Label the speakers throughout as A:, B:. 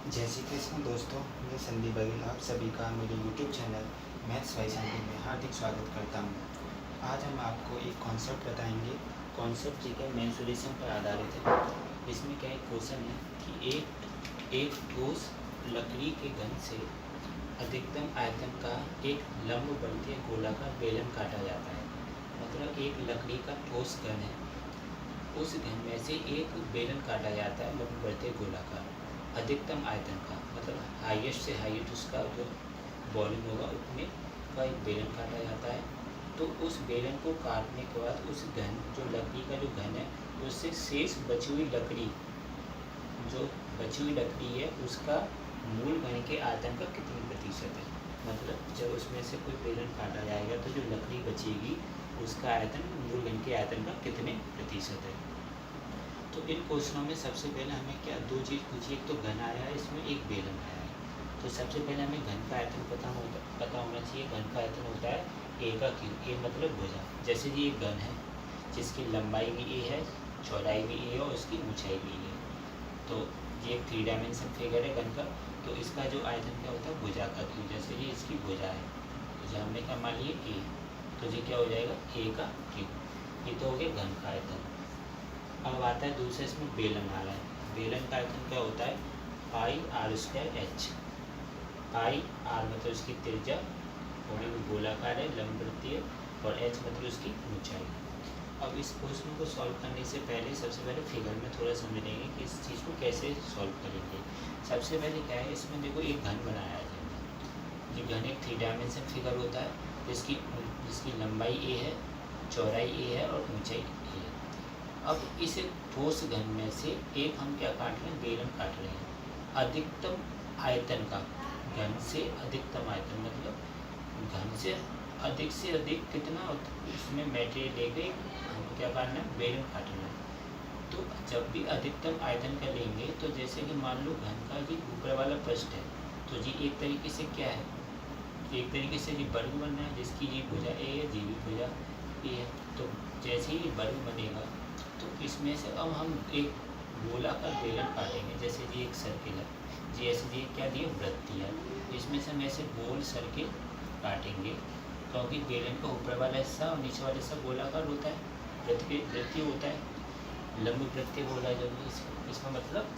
A: जय श्री कृष्ण दोस्तों, मैं संदीप बघेल आप सभी का मेरे YouTube channel maths by Sandeep में हार्दिक स्वागत करता हूँ। आज हम आपको एक कॉन्सेप्ट बताएंगे। कॉन्सेप्ट जी का मेंसुरेशन पर आधारित है। इसमें क्या एक क्वेश्चन है कि एक ठोस लकड़ी के घन से अधिकतम आयतन का एक लंबवर्तीय गोलाकार बेलन काटा जाता है। मतलब एक लकड़ी का ठोस घन है, उस घन में से एक बेलन काटा जाता है लंबवर्तीय गोलाकार अधिकतम आयतन का, मतलब हाईएस्ट से हाईएस्ट उसका जो वॉल्यूम होगा उतने का एक बेलन काटा जाता है। तो उस बेलन को काटने के बाद उस घन जो लकड़ी का जो घन है उससे शेष बची हुई लकड़ी है उसका मूल घन के आयतन का कितनी प्रतिशत है। मतलब जब उसमें से कोई बेलन काटा जाएगा तो जो लकड़ी बचेगी उसका आयतन मूल घन के आयतन का कितने प्रतिशत है। तो इन क्वेश्चनों में सबसे पहले हमें क्या दो चीज़ पूछी, एक तो घन आया है, इसमें एक बेलन आया है। तो सबसे पहले हमें घन का आयतन पता होना चाहिए। घन का आयतन होता है ए का क्यूब, ए मतलब भुजा। जैसे कि एक घन है जिसकी लंबाई भी ए है, चौड़ाई भी ए है और उसकी ऊंचाई भी ए है। तो ये एक 3 डायमेंशन फिगर है घन का। तो इसका जो आयतन क्या होता है भुजा का क्यूब। जैसे ये इसकी भुजा है तो जो हमने क्या मान लिया ए, तो ये क्या हो जाएगा ए का क्यूब। ये तो हो गया घन का आयतन। अब आता है दूसरा, इसमें बेलन आ रहा है। बेलन का आयतन क्या होता है pi r square h. Pi r मतलब इसकी त्रिज्या और ये गोलाकार है लंबवृत्तीय, और एच मतलब उसकी ऊंचाई। अब इस क्वेश्चन को सॉल्व करने से पहले सबसे पहले फिगर में थोड़ा समझ लेंगे कि इस चीज़ को कैसे सॉल्व करेंगे। सबसे पहले क्या है, इसमें देखो एक घन बनाया है। ये घन एक 3 डायमेंशन फिगर होता है जिसकी लंबाई ए है, चौड़ाई ए है और ऊंचाई ए है। अब इस ठोस घन में से एक हम क्या काट रहे हैं, बेलन काट रहे हैं अधिकतम आयतन का। घन से अधिकतम आयतन मतलब घन से अधिक कितना उसमें मेटेरियल लेके हमको क्या काटना है, बेलन काटना है। तो जब भी अधिकतम आयतन का लेंगे तो जैसे कि मान लो घन का जी ऊपर वाला पृष्ठ है, तो जी एक तरीके से क्या है, एक तरीके से जी वर्ग बनना है जिसकी जी भुजा ए है, जी भी भुजा ए है। तो जैसे ही वर्ग बनेगा तो इसमें से अब हम एक गोलाकार बेलन काटेंगे। जैसे जी एक सर्किल है, जी ऐसे जी क्या दिए वृत्ति है, इसमें से हम ऐसे गोल सर्किल काटेंगे। क्योंकि बेलन का ऊपर वाला हिस्सा और नीचे वाला हिस्सा गोलाकार होता है, वृत्ति होता है। लंब वृत्ति बोला जब इसका मतलब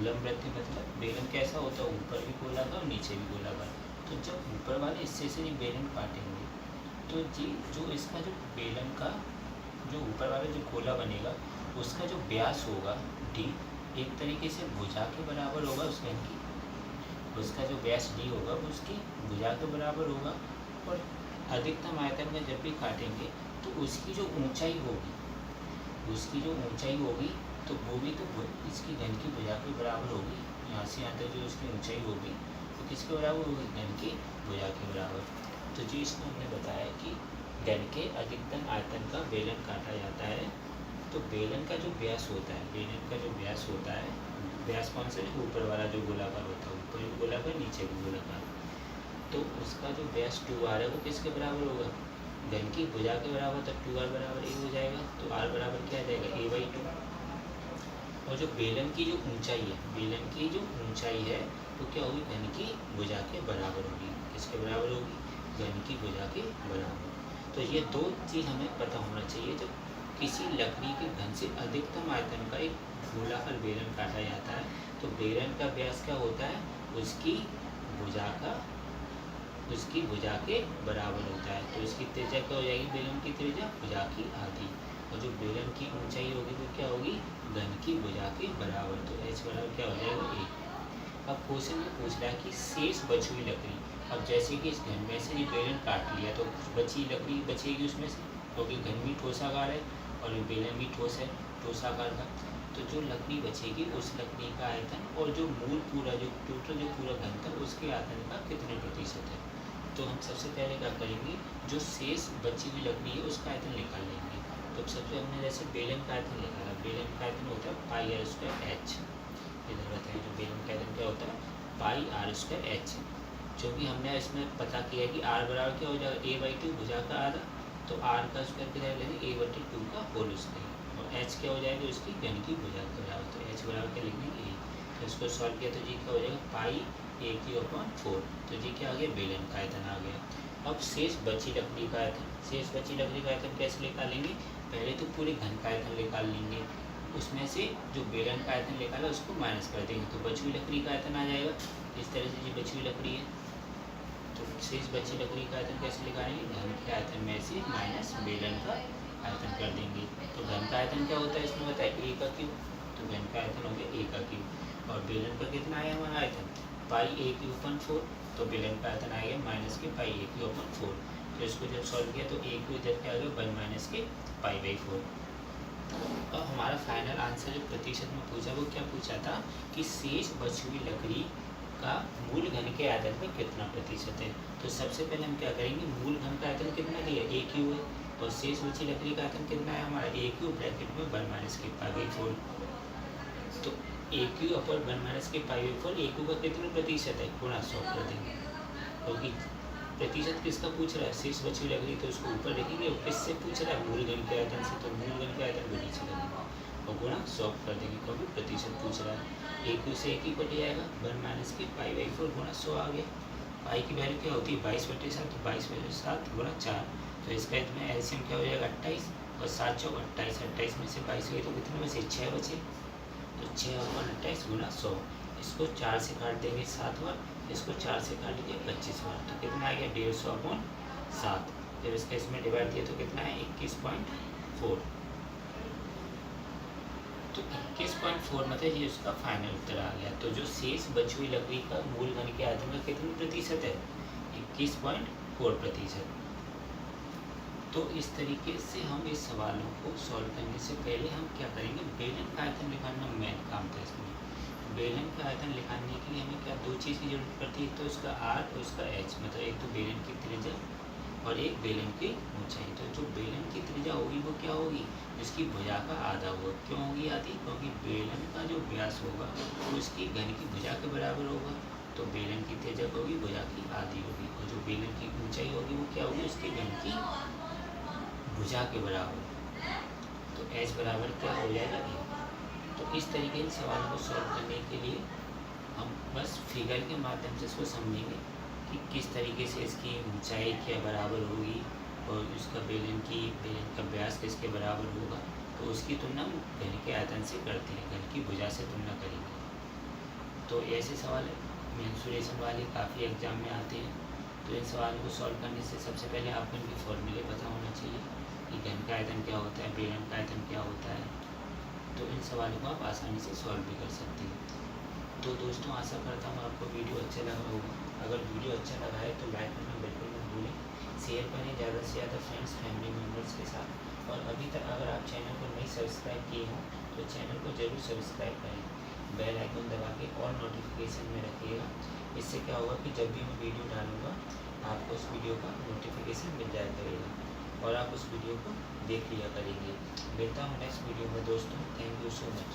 A: लंब वृत्ति मतलब बेलन कैसा होता है, ऊपर भी गोलाकार और नीचे भी गोलाकार। तो जब ऊपर वाले हिस्से से बेलन काटेंगे तो जी जो इसका जो बेलन का जो ऊपर वाला जो गोला बनेगा उसका जो व्यास होगा डी एक तरीके से भुजा के बराबर होगा उस घन की। उसका जो व्यास डी होगा वो उसकी भुजा के बराबर होगा। और अधिकतम आयतन में जब भी काटेंगे तो उसकी जो ऊंचाई होगी तो वो भी तो इसकी घन की भुजा के बराबर होगी। यहाँ से यहाँ तक जो उसकी ऊंचाई होगी तो किसके बराबर होगी, घन की भुजा के बराबर। तो जी इसको हमने बताया कि घन के अधिकतम आयतन का बेलन काटा जाता है। तो बेलन का जो व्यास होता है, व्यास कौन सा, ऊपर वाला जो गोलाकार होता है, ऊपर भी गोलाकार नीचे भी गोलाकार, तो उसका जो व्यास 2r है वो किसके बराबर होगा, घन की भुजा के बराबर। तो 2r बराबर a हो जाएगा। तो r बराबर क्या आ जाएगा a/2। और जो बेलन की जो ऊंचाई है वो क्या होगी, घन की भुजा के बराबर होगी। किसके बराबर होगी, घन की भुजा के बराबर। तो ये दो चीज़ हमें पता होना चाहिए। जब किसी लकड़ी के घन से अधिकतम आयतन का एक गोलाकार बेलन काटा जाता है तो बेलन का व्यास क्या होता है, उसकी भुजा के बराबर होता है। तो इसकी त्रिज्या क्या हो जाएगी, बेलन की त्रिज्या भुजा की आधी। और जो बेलन की ऊंचाई होगी वो क्या होगी, घन की भुजा के बराबर। तो h बराबर क्या हो जाएगा a। अब क्वेश्चन में पूछ रहा है कि शेष बची हुई लकड़ी। अब जैसे कि इस घन में से ये बेलन काट लिया तो बची लकड़ी बचेगी उसमें से, क्योंकि घन भी ठोसाकार है और बेलन भी ठोस है, ठोसाकार का। तो जो लकड़ी बचेगी उस लकड़ी का आयतन और जो मूल पूरा जो टोटल जो पूरा घन था उसके आयतन का कितने प्रतिशत है। तो हम सबसे पहले क्या करेंगे, जो शेष बची हुई लकड़ी है उसका आयतन निकाल लेंगे। तो सबसे हमने जैसे बेलन का आयतन निकाला, बेलन का आयतन होता है पाई आर स्क्वायर एच। इधर बताइए जो बेलन का आयतन क्या होता है, पाई आर स्क्वायर एच। जो भी हमने इसमें पता किया कि आर बराबर क्या हो जाएगा, a/2 भुजा का आधा। तो आर का स्क्वायर कितना लेंगे, a/2 का होल स्क्वायर। और एच क्या हो जाएगा, उसकी घन की भुजा के बराबर। तो एच बराबर क्या लिख देंगे a। तो इसको सॉल्व किया तो जी क्या हो जाएगा पाई ए क्यू अपॉन 4। तो जी क्या आ गया बेलन का आयतन आ गया। अब शेष बची लकड़ी का आयतन, शेष बची लकड़ी का आयतन कैसे निकालेंगे, पहले तो पूरे घन का आयतन निकाल लेंगे, उसमें से जो बेलन का आयतन निकाला उसको माइनस कर देंगे तो बची हुई लकड़ी का आयतन आ जाएगा। इस तरह से जी बची हुई लकड़ी है, तो शेष बची लकड़ी का आयतन कैसे निकालेंगे, घन के आयतन में से माइनस बेलन का आयतन कर देंगे। तो घन का आयतन क्या होता है इसमें बताया ए का क्यूब, तो घन का आयतन हो गया ए का क्यूब। और बेलन का कितना आया हमारा आयतन पाई ए क्यू अपन 4, तो बेलन का आयतन आएगा माइनस के पाई ए क्यू अपन 4। तो इसको जब सॉल्व किया तो ए क्यू इधर क्या आ गया 1 माइनस के पाई बाई 4। अब हमारा फाइनल आंसर जो प्रतिशत में पूछा वो क्या पूछा था कि शेष बची हुई लकड़ी का मूल घन के आयतन में कितना प्रतिशत है। तो सबसे पहले हम क्या करेंगे, मूल घन का आयतन कितना दिया ए क्यू है, और शेष बची लकड़ी का आयतन कितना है हमारा ए क्यू ब्रैकेट में 1 माइनस के पाई बाई 4। तो ए क्यू अपॉन 1 माइनस के पाई बाई 4 ए क्यू का कितना प्रतिशत है गुणा 100 कर देंगे, क्योंकि प्रतिशत किसका पूछ रहा है शेष बची लकड़ी, तो उसको ऊपर लिखेंगे। और किससे पूछ रहा है मूल घन के आयतन से, तो मूल घन के आयतन को नीचे लगेंगे और गुणा 100 कर देंगे क्योंकि प्रतिशत पूछ रहा है। ए क्यू से एक ही कट जाएगा 1 माइनस के पाई बाई 4 गुणा 100 आ गया। पाई की वैल्यू क्या होती है 22/7, तो 22/7 गुणा 4, तो इसका इसमें एलसीएम क्या हो जाएगा 28 और 7 चौक 28, 28 में से 22 गई तो कितने बचे 6 बचे, तो 6 अपॉन 28 गुणा 100। इसको 4 से काट देंगे 7 बार, इसको 4 से काट लीजिए 25 बार, तो कितना आ गया 150 अपॉन 7। जब इसका इसमें डिवाइड दिया तो कितना है 21.4, तो 21.4 मतलब ये उसका फाइनल उत्तर आ गया। तो जो शेष बची हुई लकड़ी का मूल घन के आयतन का कितने प्रतिशत है 21.4%। तो इस तरीके से हम इस सवालों को सॉल्व करने से पहले हम क्या करेंगे, बेलन का आयतन निकालना मेन काम था इसमें। बेलन का आयतन निकालने के लिए हमें क्या दो चीज़ की जरूरत पड़ती है, तो उसका आर और उसका एच, मतलब एक तो बेलन की त्रिज्या और एक बेलन की ऊंचाई। तो जो बेलन की त्रिज्या होगी वो क्या होगी, जिसकी भुजा का आधा होगा। क्यों होगी आधी, क्योंकि बेलन का जो व्यास होगा वो उसकी घन की भुजा के बराबर होगा, तो बेलन की त्रिज्या होगी भुजा की आधी होगी, और जो बेलन की ऊंचाई होगी वो क्या होगी उसके घन की भुजा के बराबर, तो एच बराबर क्या हो जाएगा ए। तो इस तरीके से सवाल को सॉल्व करने के लिए हम बस फिगर के माध्यम से इसको समझेंगे कि किस तरीके से इसकी ऊंचाई क्या बराबर होगी और उसका बेलन का व्यास किसके बराबर होगा, तो उसकी तुलना हम घन के आयतन से करते हैं, घन की भुजा से तुलना करेंगे। तो ऐसे सवाल मेंसुरेशन वाले काफ़ी एग्जाम में आते हैं। तो इन सवालों को सॉल्व करने से सबसे पहले आपको इनके फॉर्मूले पता होना चाहिए कि घन का आयतन क्या होता है, बेलन का आयतन क्या होता है। तो इन सवालों को आप आसानी से सॉल्व भी कर सकते हैं। तो दोस्तों आशा करता हूँ आपको वीडियो अच्छा लगा होगा। अगर वीडियो अच्छा लगा है तो लाइक करना बिल्कुल मत भूलें, शेयर करें ज़्यादा से ज़्यादा फ्रेंड्स फैमिली मेम्बर्स के साथ। और अभी तक अगर आप चैनल को नहीं सब्सक्राइब किए हों तो चैनल को ज़रूर सब्सक्राइब करें, बेल आइकन दबा के और नोटिफिकेशन में रखिएगा। इससे क्या होगा कि जब भी मैं वीडियो डालूँगा आपको उस वीडियो का नोटिफिकेशन मिल जाया करेगा और आप उस वीडियो को देख लिया करेंगे। मिलता हूँ नेक्स्ट वीडियो में दोस्तों, थैंक यू सो मच।